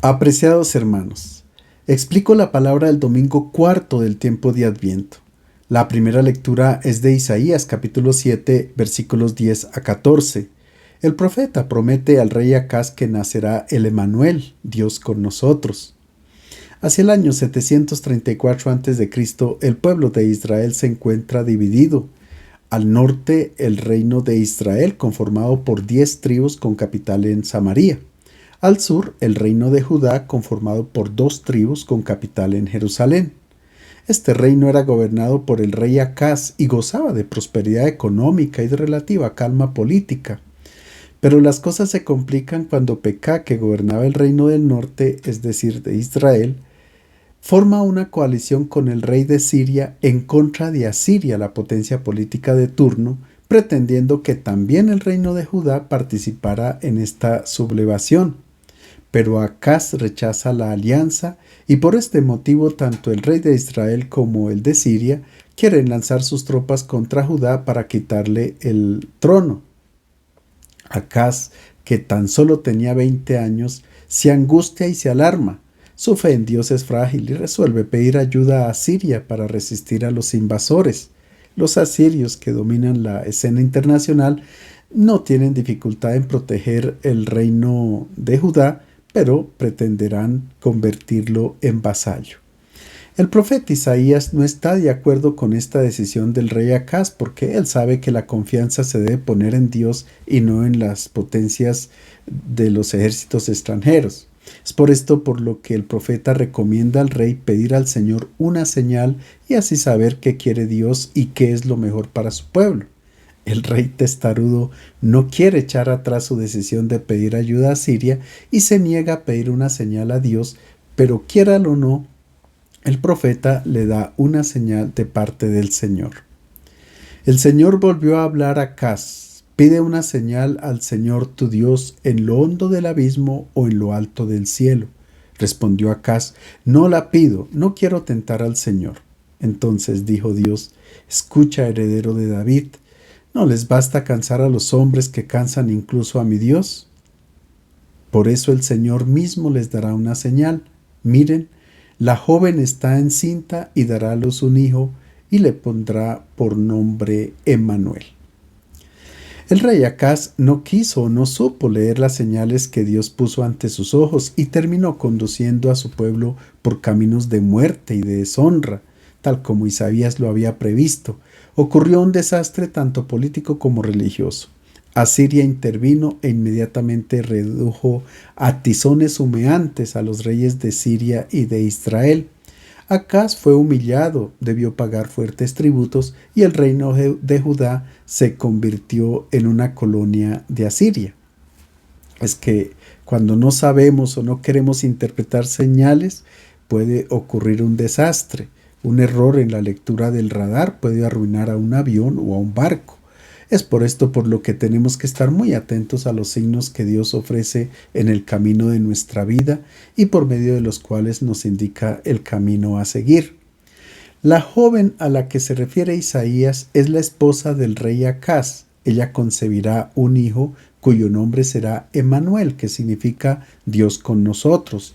Apreciados hermanos, explico la palabra del domingo cuarto del tiempo de Adviento. La primera lectura es de Isaías capítulo 7 versículos 10 a 14. El profeta promete al rey Acaz que nacerá el Emanuel, Dios con nosotros. Hacia el año 734 a.C., el pueblo de Israel se encuentra dividido. Al norte, el reino de Israel, conformado por 10 tribus con capital en Samaria. Al sur, el reino de Judá, conformado por 2 tribus con capital en Jerusalén. Este reino era gobernado por el rey Acaz y gozaba de prosperidad económica y de relativa calma política. Pero las cosas se complican cuando Pekah, que gobernaba el reino del norte, es decir, de Israel, forma una coalición con el rey de Siria en contra de Asiria, la potencia política de turno, pretendiendo que también el reino de Judá participara en esta sublevación. Pero Acaz rechaza la alianza y por este motivo tanto el rey de Israel como el de Siria quieren lanzar sus tropas contra Judá para quitarle el trono. Acaz, que tan solo tenía 20 años, se angustia y se alarma. Su fe en Dios es frágil y resuelve pedir ayuda a Siria para resistir a los invasores. Los asirios, que dominan la escena internacional, no tienen dificultad en proteger el reino de Judá, pero pretenderán convertirlo en vasallo. El profeta Isaías no está de acuerdo con esta decisión del rey Acaz porque él sabe que la confianza se debe poner en Dios y no en las potencias de los ejércitos extranjeros. Es por esto por lo que el profeta recomienda al rey pedir al Señor una señal y así saber qué quiere Dios y qué es lo mejor para su pueblo. El rey testarudo no quiere echar atrás su decisión de pedir ayuda a Siria y se niega a pedir una señal a Dios, pero quiéralo o no, el profeta le da una señal de parte del Señor. El Señor volvió a hablar a Acaz: pide una señal al Señor tu Dios en lo hondo del abismo o en lo alto del cielo. Respondió Acaz: no la pido, no quiero tentar al Señor. Entonces dijo Dios: escucha, heredero de David, ¿no les basta cansar a los hombres que cansan incluso a mi Dios? Por eso el Señor mismo les dará una señal. Miren, la joven está encinta y dará a luz un hijo y le pondrá por nombre Emmanuel. El rey Acaz no quiso o no supo leer las señales que Dios puso ante sus ojos y terminó conduciendo a su pueblo por caminos de muerte y de deshonra, tal como Isaías lo había previsto. Ocurrió un desastre tanto político como religioso. Asiria intervino e inmediatamente redujo a tizones humeantes a los reyes de Siria y de Israel. Acaz fue humillado, debió pagar fuertes tributos y el reino de Judá se convirtió en una colonia de Asiria. Es que cuando no sabemos o no queremos interpretar señales, puede ocurrir un desastre. Un error en la lectura del radar puede arruinar a un avión o a un barco. Es por esto por lo que tenemos que estar muy atentos a los signos que Dios ofrece en el camino de nuestra vida y por medio de los cuales nos indica el camino a seguir. La joven a la que se refiere Isaías es la esposa del rey Acaz. Ella concebirá un hijo cuyo nombre será Emmanuel, que significa Dios con nosotros.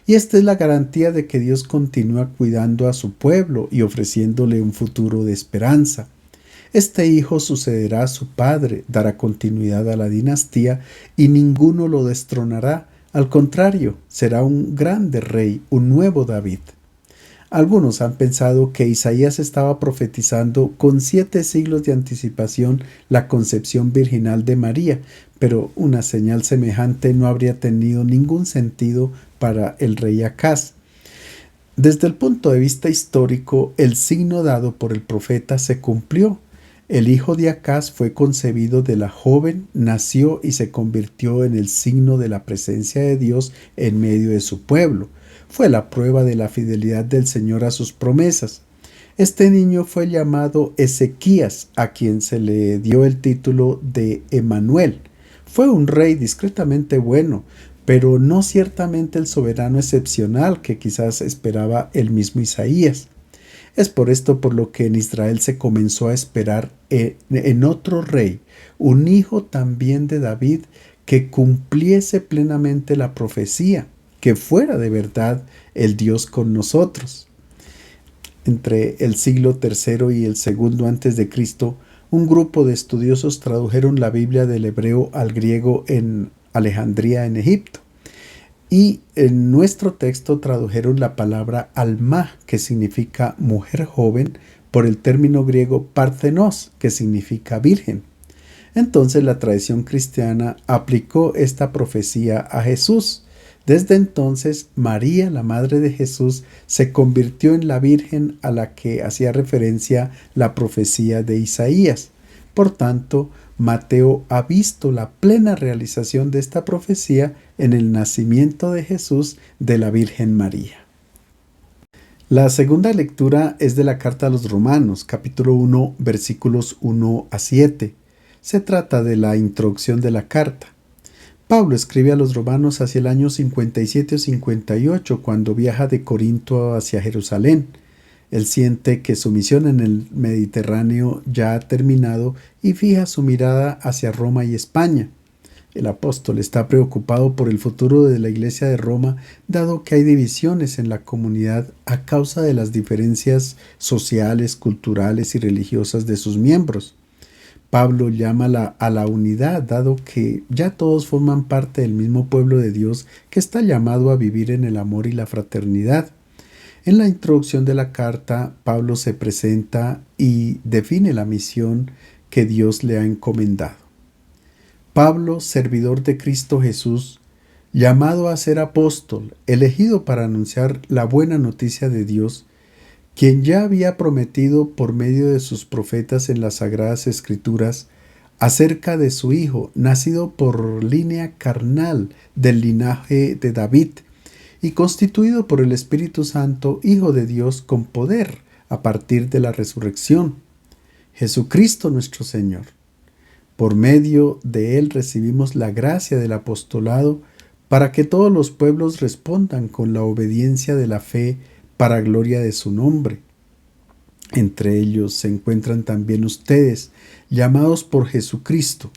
Y esta es la garantía de que Dios continúa cuidando a su pueblo y ofreciéndole un futuro de esperanza. Este hijo sucederá a su padre, dará continuidad a la dinastía y ninguno lo destronará. Al contrario, será un grande rey, un nuevo David. Algunos han pensado que Isaías estaba profetizando con 7 siglos de anticipación la concepción virginal de María, pero una señal semejante no habría tenido ningún sentido para el rey Acaz. Desde el punto de vista histórico, el signo dado por el profeta se cumplió. El hijo de Acaz fue concebido de la joven, nació y se convirtió en el signo de la presencia de Dios en medio de su pueblo. Fue la prueba de la fidelidad del Señor a sus promesas. Este niño fue llamado Ezequías, a quien se le dio el título de Emmanuel. Fue un rey discretamente bueno, pero no ciertamente el soberano excepcional que quizás esperaba el mismo Isaías. Es por esto por lo que en Israel se comenzó a esperar en otro rey, un hijo también de David, que cumpliese plenamente la profecía, que fuera de verdad el Dios con nosotros. Entre el siglo III y el segundo antes de Cristo, un grupo de estudiosos tradujeron la Biblia del hebreo al griego en Alejandría, en Egipto. Y en nuestro texto tradujeron la palabra alma, que significa mujer joven, por el término griego parthenos, que significa virgen. Entonces la tradición cristiana aplicó esta profecía a Jesús. Desde entonces, María, la madre de Jesús, se convirtió en la Virgen a la que hacía referencia la profecía de Isaías. Por tanto, Mateo ha visto la plena realización de esta profecía en el nacimiento de Jesús de la Virgen María. La segunda lectura es de la carta a los Romanos, capítulo 1, versículos 1 a 7. Se trata de la introducción de la carta. Pablo escribe a los romanos hacia el año 57 o 58, cuando viaja de Corinto hacia Jerusalén. Él siente que su misión en el Mediterráneo ya ha terminado y fija su mirada hacia Roma y España. El apóstol está preocupado por el futuro de la iglesia de Roma, dado que hay divisiones en la comunidad a causa de las diferencias sociales, culturales y religiosas de sus miembros. Pablo llama a la unidad, dado que ya todos forman parte del mismo pueblo de Dios que está llamado a vivir en el amor y la fraternidad. En la introducción de la carta, Pablo se presenta y define la misión que Dios le ha encomendado. Pablo, servidor de Cristo Jesús, llamado a ser apóstol, elegido para anunciar la buena noticia de Dios, quien ya había prometido por medio de sus profetas en las Sagradas Escrituras acerca de su Hijo, nacido por línea carnal del linaje de David, y constituido por el Espíritu Santo, Hijo de Dios con poder a partir de la resurrección. Jesucristo nuestro Señor. Por medio de Él recibimos la gracia del apostolado para que todos los pueblos respondan con la obediencia de la fe para gloria de su nombre. Entre ellos se encuentran también ustedes, llamados por Jesucristo.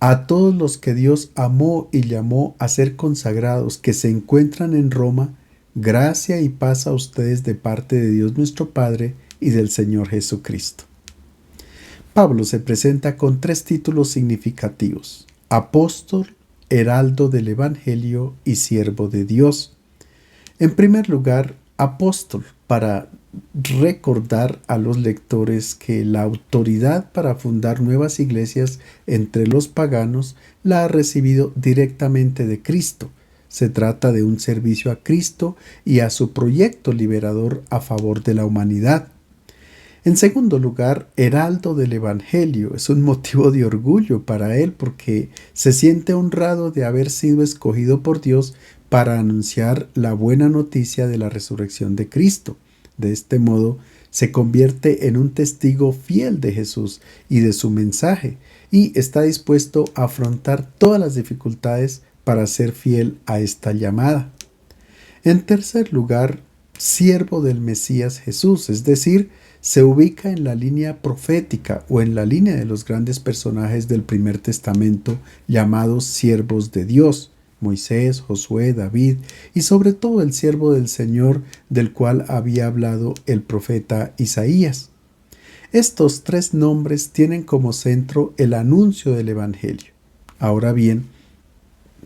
A todos los que Dios amó y llamó a ser consagrados, que se encuentran en Roma, gracia y paz a ustedes de parte de Dios nuestro Padre y del Señor Jesucristo. Pablo se presenta con 3 títulos significativos: apóstol, heraldo del Evangelio y siervo de Dios. En primer lugar, apóstol, para recordar a los lectores que la autoridad para fundar nuevas iglesias entre los paganos la ha recibido directamente de Cristo. Se trata de un servicio a Cristo y a su proyecto liberador a favor de la humanidad. En segundo lugar, heraldo del Evangelio. Es un motivo de orgullo para él porque se siente honrado de haber sido escogido por Dios para anunciar la buena noticia de la resurrección de Cristo. De este modo, se convierte en un testigo fiel de Jesús y de su mensaje, y está dispuesto a afrontar todas las dificultades para ser fiel a esta llamada. En tercer lugar, siervo del Mesías Jesús, es decir, se ubica en la línea profética o en la línea de los grandes personajes del Primer Testamento llamados siervos de Dios: Moisés, Josué, David y sobre todo el siervo del Señor del cual había hablado el profeta Isaías. Estos 3 nombres tienen como centro el anuncio del Evangelio. Ahora bien,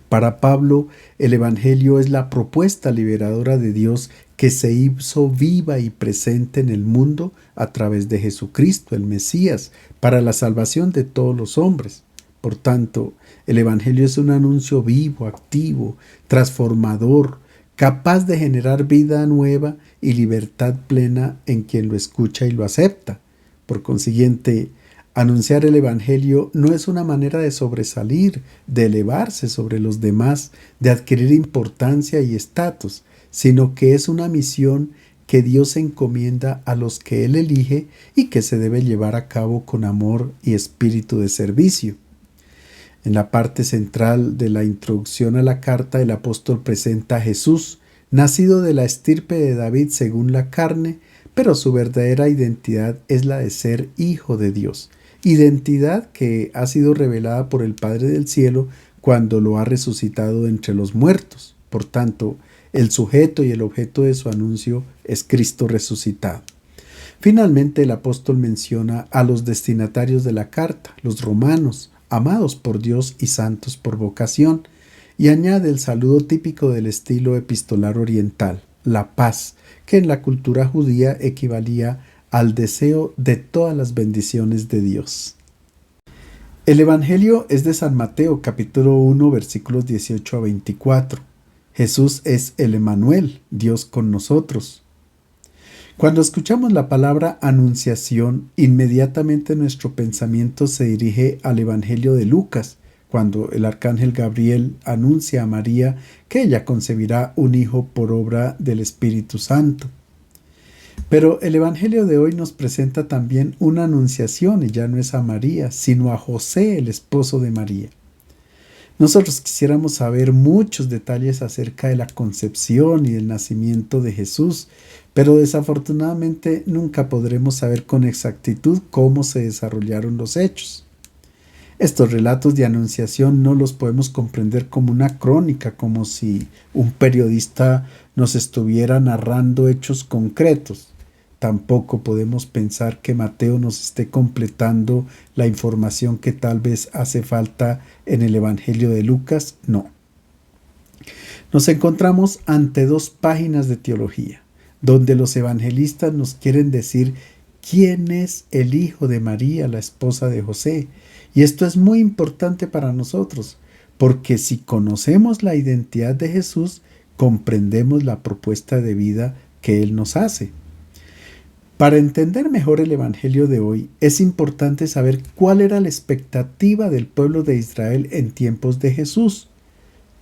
para Pablo, el Evangelio es la propuesta liberadora de Dios que se hizo viva y presente en el mundo a través de Jesucristo, el Mesías, para la salvación de todos los hombres. Por tanto, el Evangelio es un anuncio vivo, activo, transformador, capaz de generar vida nueva y libertad plena en quien lo escucha y lo acepta. Por consiguiente, anunciar el Evangelio no es una manera de sobresalir, de elevarse sobre los demás, de adquirir importancia y estatus, sino que es una misión que Dios encomienda a los que Él elige y que se debe llevar a cabo con amor y espíritu de servicio. En la parte central de la introducción a la carta, el apóstol presenta a Jesús, nacido de la estirpe de David según la carne, pero su verdadera identidad es la de ser hijo de Dios, identidad que ha sido revelada por el Padre del Cielo cuando lo ha resucitado entre los muertos. Por tanto, el sujeto y el objeto de su anuncio es Cristo resucitado. Finalmente, el apóstol menciona a los destinatarios de la carta, los romanos, amados por Dios y santos por vocación, y añade el saludo típico del estilo epistolar oriental, la paz, que en la cultura judía equivalía al deseo de todas las bendiciones de Dios. El Evangelio es de San Mateo, capítulo 1, versículos 18 a 24. Jesús es el Emmanuel, Dios con nosotros. Cuando escuchamos la palabra anunciación, inmediatamente nuestro pensamiento se dirige al Evangelio de Lucas, cuando el arcángel Gabriel anuncia a María que ella concebirá un hijo por obra del Espíritu Santo. Pero el Evangelio de hoy nos presenta también una anunciación, y ya no es a María, sino a José, el esposo de María. Nosotros quisiéramos saber muchos detalles acerca de la concepción y el nacimiento de Jesús, pero desafortunadamente nunca podremos saber con exactitud cómo se desarrollaron los hechos. Estos relatos de anunciación no los podemos comprender como una crónica, como si un periodista nos estuviera narrando hechos concretos. Tampoco podemos pensar que Mateo nos esté completando la información que tal vez hace falta en el Evangelio de Lucas. No. Nos encontramos ante dos páginas de teología, donde los evangelistas nos quieren decir quién es el hijo de María, la esposa de José. Y esto es muy importante para nosotros, porque si conocemos la identidad de Jesús, comprendemos la propuesta de vida que Él nos hace. Para entender mejor el Evangelio de hoy, es importante saber cuál era la expectativa del pueblo de Israel en tiempos de Jesús.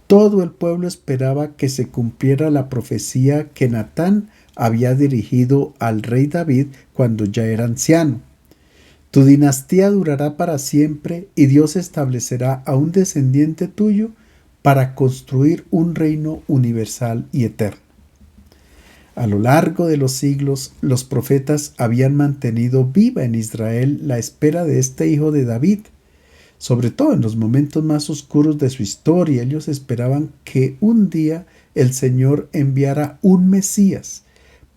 Todo el pueblo esperaba que se cumpliera la profecía que Natán había dirigido al rey David cuando ya era anciano. Tu dinastía durará para siempre y Dios establecerá a un descendiente tuyo para construir un reino universal y eterno. A lo largo de los siglos, los profetas habían mantenido viva en Israel la espera de este hijo de David. Sobre todo en los momentos más oscuros de su historia, ellos esperaban que un día el Señor enviara un Mesías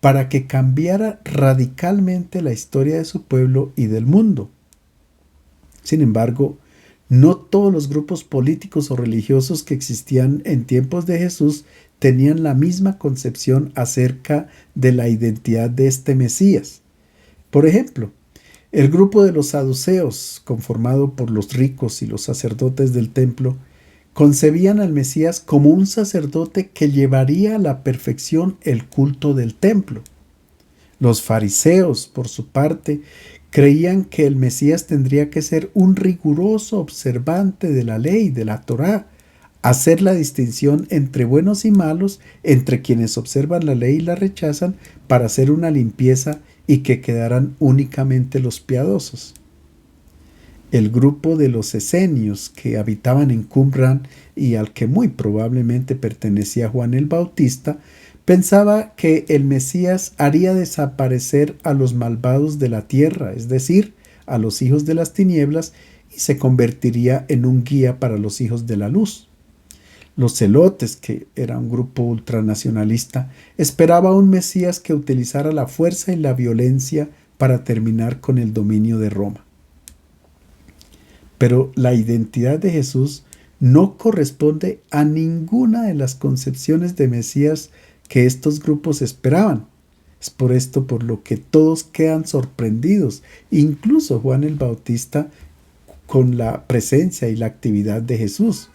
para que cambiara radicalmente la historia de su pueblo y del mundo. Sin embargo, no todos los grupos políticos o religiosos que existían en tiempos de Jesús tenían la misma concepción acerca de la identidad de este Mesías. Por ejemplo, el grupo de los saduceos, conformado por los ricos y los sacerdotes del templo, concebían al Mesías como un sacerdote que llevaría a la perfección el culto del templo. Los fariseos, por su parte, creían que el Mesías tendría que ser un riguroso observante de la ley, de la Torá, hacer la distinción entre buenos y malos, entre quienes observan la ley y la rechazan, para hacer una limpieza y que quedaran únicamente los piadosos. El grupo de los esenios que habitaban en Qumran y al que muy probablemente pertenecía Juan el Bautista, pensaba que el Mesías haría desaparecer a los malvados de la tierra, es decir, a los hijos de las tinieblas, y se convertiría en un guía para los hijos de la luz. Los celotes, que era un grupo ultranacionalista, esperaba un Mesías que utilizara la fuerza y la violencia para terminar con el dominio de Roma. Pero la identidad de Jesús no corresponde a ninguna de las concepciones de Mesías que estos grupos esperaban. Es por esto por lo que todos quedan sorprendidos, incluso Juan el Bautista, con la presencia y la actividad de Jesús.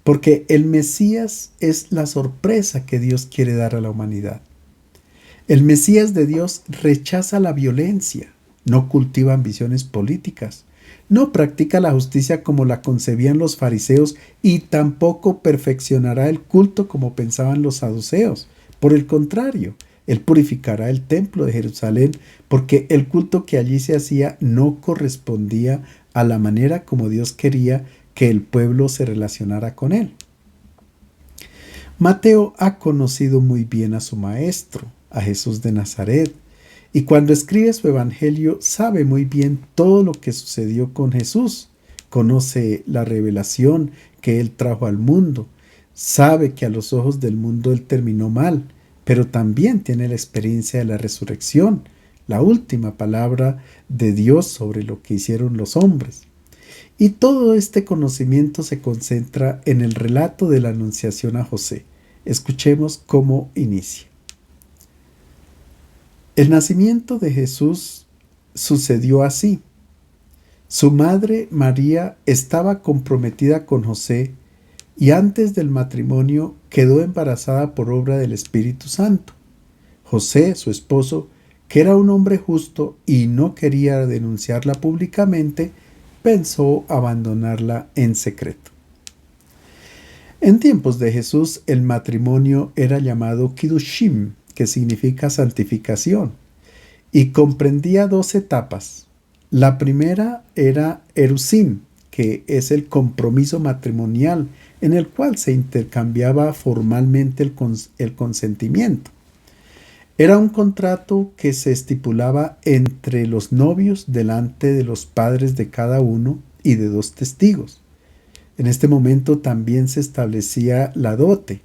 Porque el Mesías es la sorpresa que Dios quiere dar a la humanidad. El Mesías de Dios rechaza la violencia, no cultiva ambiciones políticas, no practica la justicia como la concebían los fariseos y tampoco perfeccionará el culto como pensaban los saduceos. Por el contrario, Él purificará el templo de Jerusalén porque el culto que allí se hacía no correspondía a la manera como Dios quería que el pueblo se relacionara con Él. Mateo ha conocido muy bien a su maestro, a Jesús de Nazaret, y cuando escribe su evangelio sabe muy bien todo lo que sucedió con Jesús. Conoce la revelación que Él trajo al mundo. Sabe que a los ojos del mundo él terminó mal, pero también tiene la experiencia de la resurrección, la última palabra de Dios sobre lo que hicieron los hombres. Y todo este conocimiento se concentra en el relato de la Anunciación a José. Escuchemos cómo inicia. El nacimiento de Jesús sucedió así. Su madre María estaba comprometida con José y antes del matrimonio quedó embarazada por obra del Espíritu Santo. José, su esposo, que era un hombre justo y no quería denunciarla públicamente, pensó abandonarla en secreto. En tiempos de Jesús, el matrimonio era llamado Kiddushim, que significa santificación, y comprendía dos etapas. La primera era Erusim, que es el compromiso matrimonial en el cual se intercambiaba formalmente el consentimiento. Era un contrato que se estipulaba entre los novios delante de los padres de cada uno y de dos testigos. En este momento también se establecía la dote.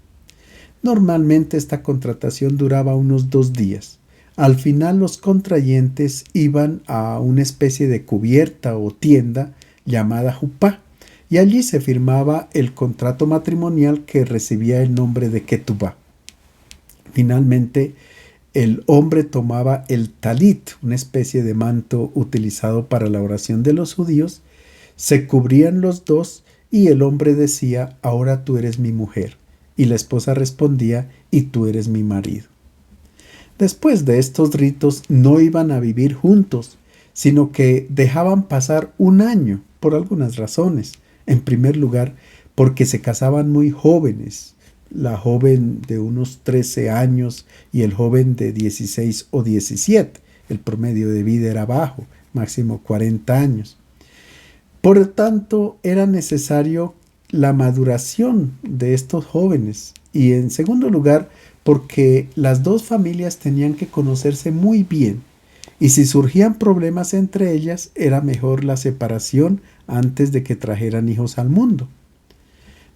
Normalmente esta contratación duraba unos 2 días. Al final los contrayentes iban a una especie de cubierta o tienda llamada jupá y allí se firmaba el contrato matrimonial que recibía el nombre de ketubá. Finalmente, el hombre tomaba el talit, una especie de manto utilizado para la oración de los judíos, se cubrían los dos y el hombre decía, ahora tú eres mi mujer, y la esposa respondía, y tú eres mi marido. Después de estos ritos no iban a vivir juntos, sino que dejaban pasar un año por algunas razones. En primer lugar, porque se casaban muy jóvenes, la joven de unos 13 años y el joven de 16 o 17. El promedio de vida era bajo, máximo 40 años. Por lo tanto, era necesario la maduración de estos jóvenes. Y en segundo lugar, porque las dos familias tenían que conocerse muy bien. Y si surgían problemas entre ellas, era mejor la separación antes de que trajeran hijos al mundo.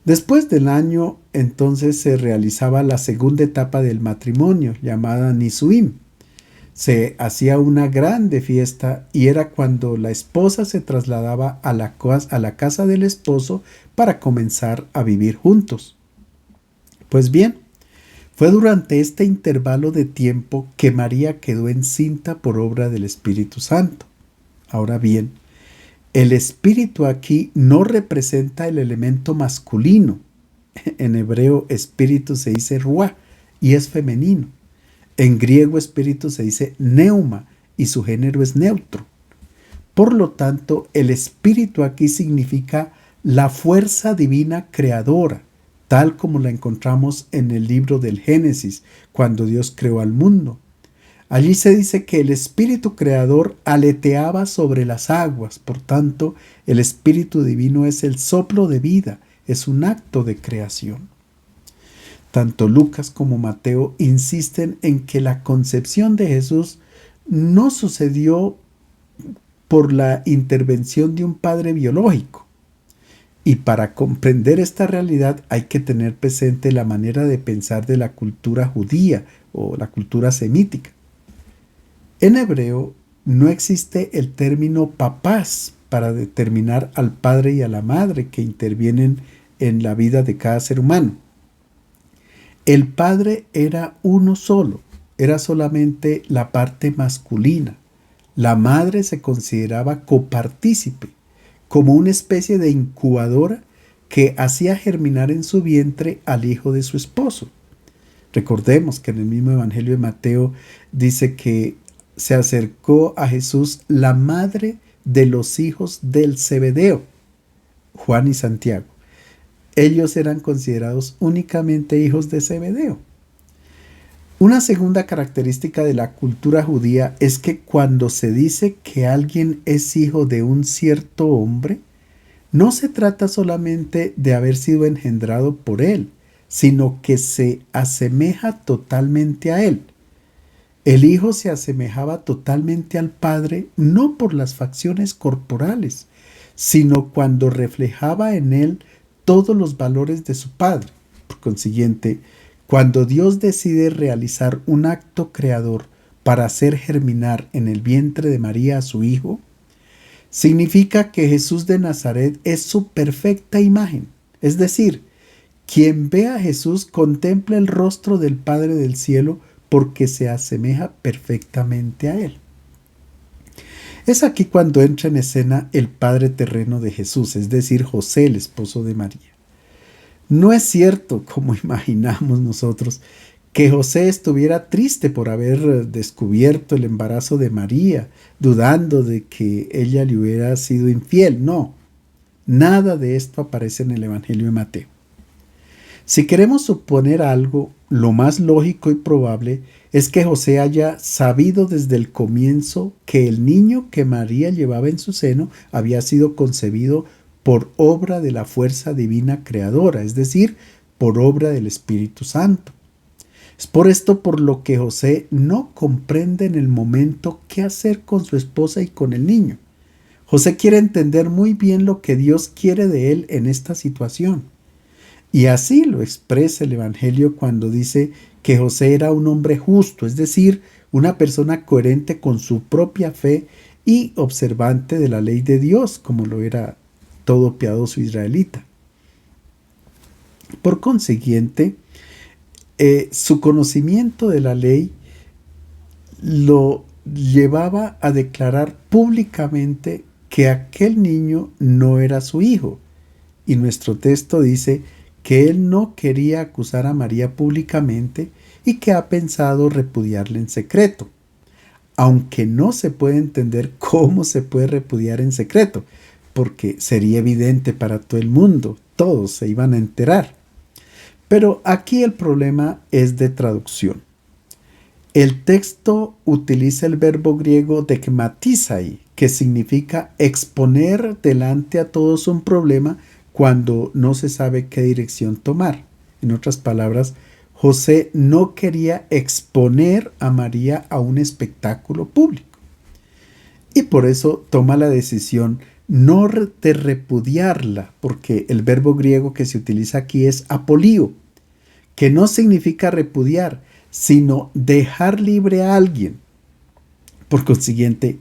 Después del año, entonces se realizaba la segunda etapa del matrimonio, llamada Nisuim. Se hacía una grande fiesta y era cuando la esposa se trasladaba a la casa del esposo para comenzar a vivir juntos. Pues bien, fue durante este intervalo de tiempo que María quedó encinta por obra del Espíritu Santo. Ahora bien, el espíritu aquí no representa el elemento masculino. En hebreo espíritu se dice ruah y es femenino. En griego espíritu se dice neuma y su género es neutro. Por lo tanto, el espíritu aquí significa la fuerza divina creadora, tal como la encontramos en el libro del Génesis, cuando Dios creó al mundo. Allí se dice que el espíritu creador aleteaba sobre las aguas, por tanto, el espíritu divino es el soplo de vida, es un acto de creación. Tanto Lucas como Mateo insisten en que la concepción de Jesús no sucedió por la intervención de un padre biológico. Y para comprender esta realidad hay que tener presente la manera de pensar de la cultura judía o la cultura semítica. En hebreo no existe el término papás para determinar al padre y a la madre que intervienen en la vida de cada ser humano. El padre era uno solo, era solamente la parte masculina. La madre se consideraba copartícipe, como una especie de incubadora que hacía germinar en su vientre al hijo de su esposo. Recordemos que en el mismo Evangelio de Mateo dice que se acercó a Jesús la madre de los hijos del Zebedeo, Juan y Santiago. Ellos eran considerados únicamente hijos de Zebedeo. Una segunda característica de la cultura judía es que cuando se dice que alguien es hijo de un cierto hombre, no se trata solamente de haber sido engendrado por él, sino que se asemeja totalmente a él. El hijo se asemejaba totalmente al padre no por las facciones corporales, sino cuando reflejaba en él todos los valores de su padre. Por consiguiente, cuando Dios decide realizar un acto creador para hacer germinar en el vientre de María a su Hijo, significa que Jesús de Nazaret es su perfecta imagen. Es decir, quien ve a Jesús contempla el rostro del Padre del cielo porque se asemeja perfectamente a Él. Es aquí cuando entra en escena el padre terreno de Jesús, es decir, José, el esposo de María. No es cierto, como imaginamos nosotros, que José estuviera triste por haber descubierto el embarazo de María, dudando de que ella le hubiera sido infiel. No, nada de esto aparece en el Evangelio de Mateo. Si queremos suponer algo, lo más lógico y probable es que José haya sabido desde el comienzo que el niño que María llevaba en su seno había sido concebido por obra de la fuerza divina creadora, es decir, por obra del Espíritu Santo. Es por esto por lo que José no comprende en el momento qué hacer con su esposa y con el niño. José quiere entender muy bien lo que Dios quiere de él en esta situación. Y así lo expresa el Evangelio cuando dice que José era un hombre justo, es decir, una persona coherente con su propia fe y observante de la ley de Dios, como lo era todo piadoso israelita. Por consiguiente, su conocimiento de la ley lo llevaba a declarar públicamente que aquel niño no era su hijo. Y nuestro texto dice que él no quería acusar a María públicamente y que ha pensado repudiarle en secreto. Aunque no se puede entender cómo se puede repudiar en secreto, porque sería evidente para todo el mundo, todos se iban a enterar. Pero aquí el problema es de traducción. El texto utiliza el verbo griego dekmatizai, que significa exponer delante a todos un problema cuando no se sabe qué dirección tomar. En otras palabras, José no quería exponer a María a un espectáculo público. Y por eso toma la decisión no de repudiarla, porque el verbo griego que se utiliza aquí es apolío, que no significa repudiar, sino dejar libre a alguien. Por consiguiente,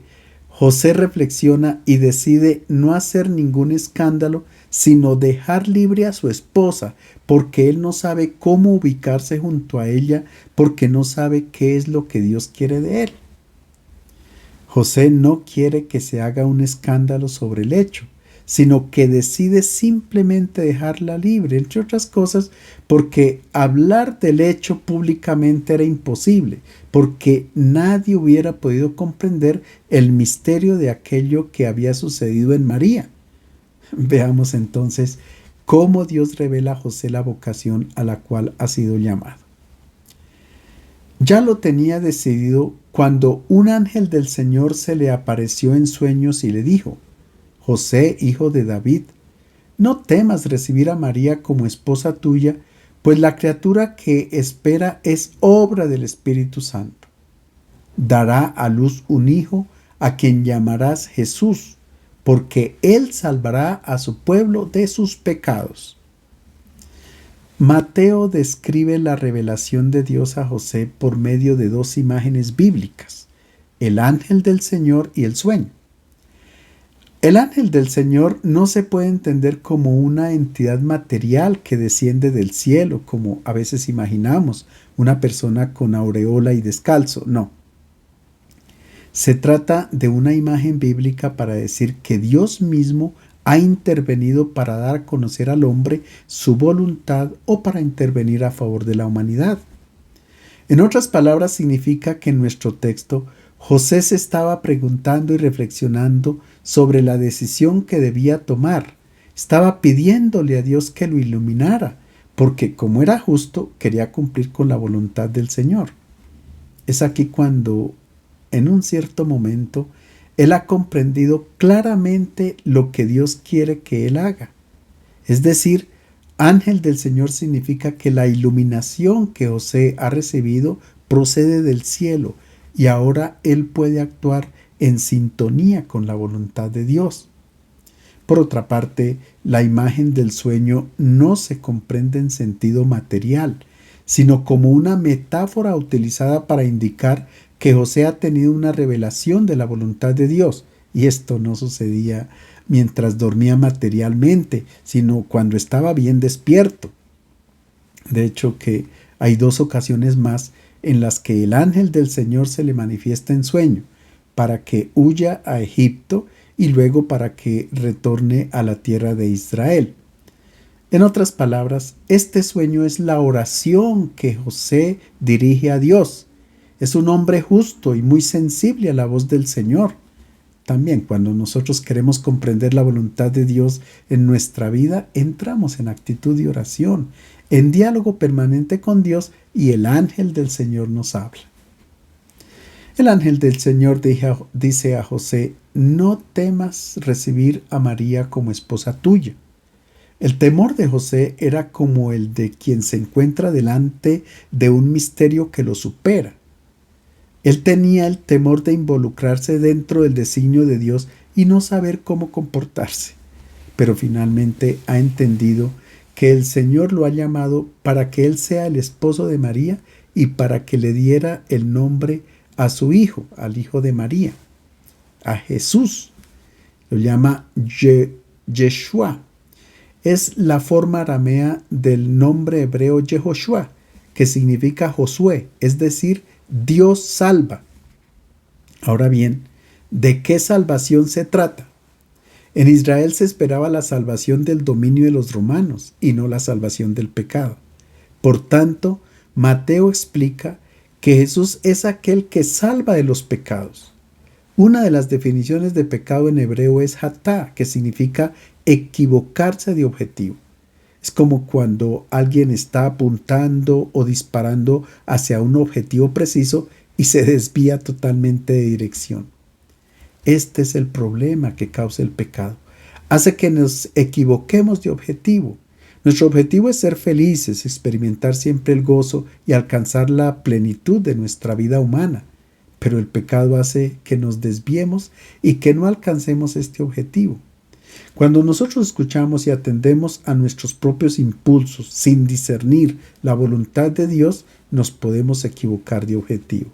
José reflexiona y decide no hacer ningún escándalo, sino dejar libre a su esposa, porque él no sabe cómo ubicarse junto a ella, porque no sabe qué es lo que Dios quiere de él. José no quiere que se haga un escándalo sobre el hecho, sino que decide simplemente dejarla libre, entre otras cosas, porque hablar del hecho públicamente era imposible, porque nadie hubiera podido comprender el misterio de aquello que había sucedido en María. Veamos entonces cómo Dios revela a José la vocación a la cual ha sido llamado. Ya lo tenía decidido cuando un ángel del Señor se le apareció en sueños y le dijo: José, hijo de David, no temas recibir a María como esposa tuya, pues la criatura que espera es obra del Espíritu Santo. Dará a luz un hijo a quien llamarás Jesús, porque él salvará a su pueblo de sus pecados. Mateo describe la revelación de Dios a José por medio de dos imágenes bíblicas: el ángel del Señor y el sueño. El ángel del Señor no se puede entender como una entidad material que desciende del cielo, como a veces imaginamos, una persona con aureola y descalzo. No. Se trata de una imagen bíblica para decir que Dios mismo ha intervenido para dar a conocer al hombre su voluntad o para intervenir a favor de la humanidad. En otras palabras, significa que en nuestro texto José se estaba preguntando y reflexionando sobre la decisión que debía tomar. Estaba pidiéndole a Dios que lo iluminara, porque como era justo, quería cumplir con la voluntad del Señor. Es aquí cuando, en un cierto momento, él ha comprendido claramente lo que Dios quiere que él haga. Es decir, ángel del Señor significa que la iluminación que José ha recibido procede del cielo y ahora él puede actuar en sintonía con la voluntad de Dios. Por otra parte, la imagen del sueño no se comprende en sentido material, sino como una metáfora utilizada para indicar que José ha tenido una revelación de la voluntad de Dios, y esto no sucedía mientras dormía materialmente, sino cuando estaba bien despierto. De hecho, que hay 2 ocasiones más en las que el ángel del Señor se le manifiesta en sueño, para que huya a Egipto y luego para que retorne a la tierra de Israel. En otras palabras, este sueño es la oración que José dirige a Dios. Es un hombre justo y muy sensible a la voz del Señor. También cuando nosotros queremos comprender la voluntad de Dios en nuestra vida, entramos en actitud de oración, en diálogo permanente con Dios, y el ángel del Señor nos habla. El ángel del Señor dice a José: no temas recibir a María como esposa tuya. El temor de José era como el de quien se encuentra delante de un misterio que lo supera. Él tenía el temor de involucrarse dentro del designio de Dios y no saber cómo comportarse. Pero finalmente ha entendido que el Señor lo ha llamado para que él sea el esposo de María y para que le diera el nombre a su hijo, al hijo de María, a Jesús. Lo llama Yeshua. Es la forma aramea del nombre hebreo Yehoshua, que significa Josué, es decir, Dios salva. Ahora bien, ¿de qué salvación se trata? En Israel se esperaba la salvación del dominio de los romanos y no la salvación del pecado. Por tanto, Mateo explica que Jesús es aquel que salva de los pecados. Una de las definiciones de pecado en hebreo es hatá, que significa equivocarse de objetivo. Es como cuando alguien está apuntando o disparando hacia un objetivo preciso y se desvía totalmente de dirección. Este es el problema que causa el pecado. Hace que nos equivoquemos de objetivo. Nuestro objetivo es ser felices, experimentar siempre el gozo y alcanzar la plenitud de nuestra vida humana. Pero el pecado hace que nos desviemos y que no alcancemos este objetivo. Cuando nosotros escuchamos y atendemos a nuestros propios impulsos sin discernir la voluntad de Dios, nos podemos equivocar de objetivo.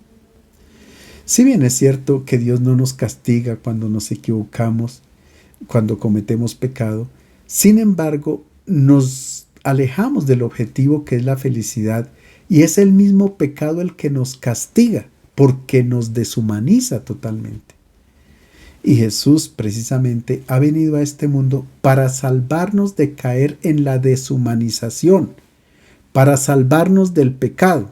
Si bien es cierto que Dios no nos castiga cuando nos equivocamos, cuando cometemos pecado, sin embargo, nos alejamos del objetivo que es la felicidad, y es el mismo pecado el que nos castiga porque nos deshumaniza totalmente. Y Jesús precisamente ha venido a este mundo para salvarnos de caer en la deshumanización, para salvarnos del pecado.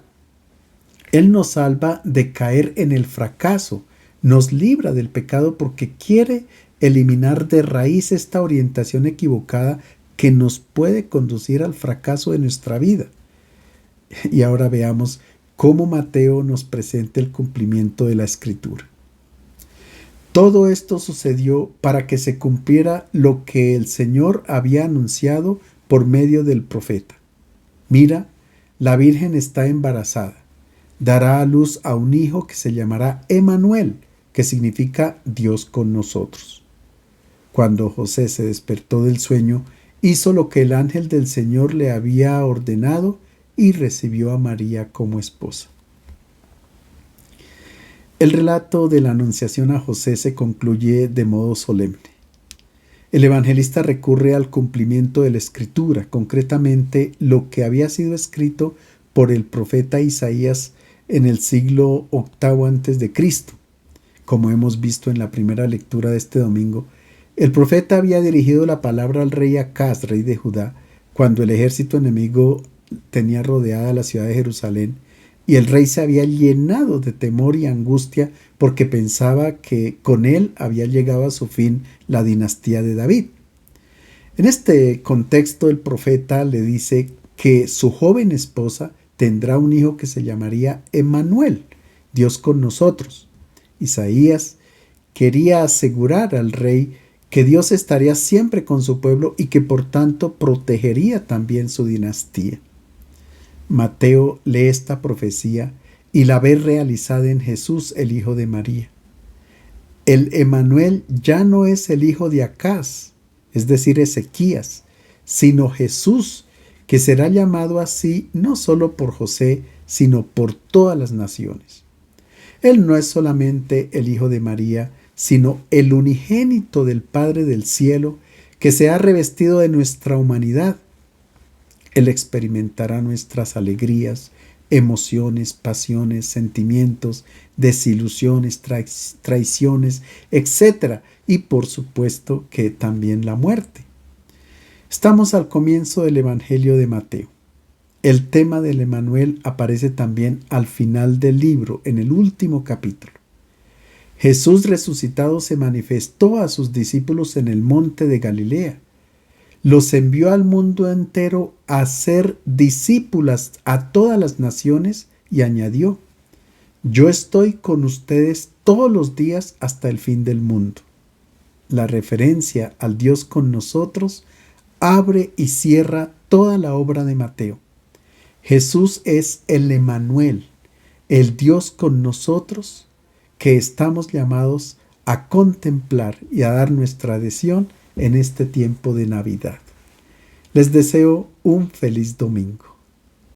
Él nos salva de caer en el fracaso, nos libra del pecado porque quiere eliminar de raíz esta orientación equivocada que nos puede conducir al fracaso de nuestra vida. Y ahora veamos cómo Mateo nos presenta el cumplimiento de la Escritura. Todo esto sucedió para que se cumpliera lo que el Señor había anunciado por medio del profeta. Mira, la Virgen está embarazada. Dará a luz a un hijo que se llamará Emanuel, que significa Dios con nosotros. Cuando José se despertó del sueño, hizo lo que el ángel del Señor le había ordenado y recibió a María como esposa. El relato de la anunciación a José se concluye de modo solemne. El evangelista recurre al cumplimiento de la Escritura, concretamente lo que había sido escrito por el profeta Isaías en el siglo VIII a.C. Como hemos visto en la primera lectura de este domingo, el profeta había dirigido la palabra al rey Acaz, rey de Judá, cuando el ejército enemigo tenía rodeada la ciudad de Jerusalén, y el rey se había llenado de temor y angustia porque pensaba que con él había llegado a su fin la dinastía de David. En este contexto, el profeta le dice que su joven esposa tendrá un hijo que se llamaría Emanuel, Dios con nosotros. Isaías quería asegurar al rey que Dios estaría siempre con su pueblo y que por tanto protegería también su dinastía. Mateo lee esta profecía y la ve realizada en Jesús, el hijo de María. El Emanuel ya no es el hijo de Acaz, es decir, Ezequías, sino Jesús, que será llamado así no solo por José, sino por todas las naciones. Él no es solamente el Hijo de María, sino el unigénito del Padre del cielo, que se ha revestido de nuestra humanidad. Él experimentará nuestras alegrías, emociones, pasiones, sentimientos, desilusiones, traiciones, etc. Y por supuesto que también la muerte. Estamos al comienzo del Evangelio de Mateo. El tema del Emmanuel aparece también al final del libro, en el último capítulo. Jesús resucitado se manifestó a sus discípulos en el monte de Galilea. Los envió al mundo entero a ser discípulas a todas las naciones y añadió: yo estoy con ustedes todos los días hasta el fin del mundo. La referencia al Dios con nosotros abre y cierra toda la obra de Mateo. Jesús es el Emmanuel, el Dios con nosotros, que estamos llamados a contemplar y a dar nuestra adhesión en este tiempo de Navidad. Les deseo un feliz domingo.